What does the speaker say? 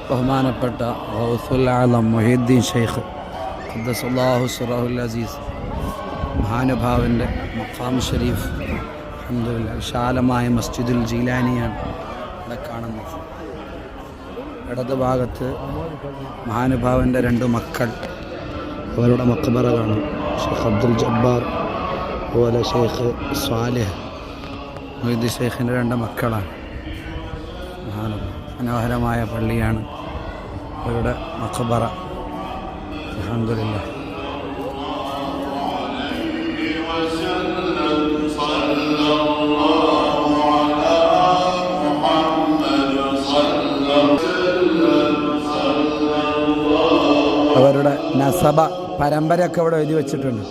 ബഹുമാനപ്പെട്ട ഗൗസുൽ ആലം മുഹീദ്ദീൻ ഷെയ്ഖ് ഖദ്ദസല്ലാഹു സിറഹുൽ അസീസ് മഹാനുഭാവൻ്റെ മഖാം ഷരീഫ് അൽഹംദുലില്ലാഹ് വിശാലമായ മസ്ജിദുൽ ജീലാനിയാണ് ഇവിടെ കാണുന്നത്. ഇടത് ഭാഗത്ത് മഹാനുഭാവൻ്റെ 2 മക്കൾ, അവരുടെ മക്ബറ കാണും. ഷെയ്ഖ് അബ്ദുൽ ജബ്ബാർ, അതുപോലെ ഷെയ്ഖ് സ്വാലിഹ്. മുഹീദ്ദീൻ ഷെയ്ഖിൻ്റെ 2 മക്കളാണ്. മനോഹരമായ പള്ളിയാണ് അവരുടെ മഖബറ. അൽഹംദുലില്ലാഹ്. അവരുടെ നസബ പരമ്പരയൊക്കെ ഇവിടെ എഴുതി വെച്ചിട്ടുണ്ട്.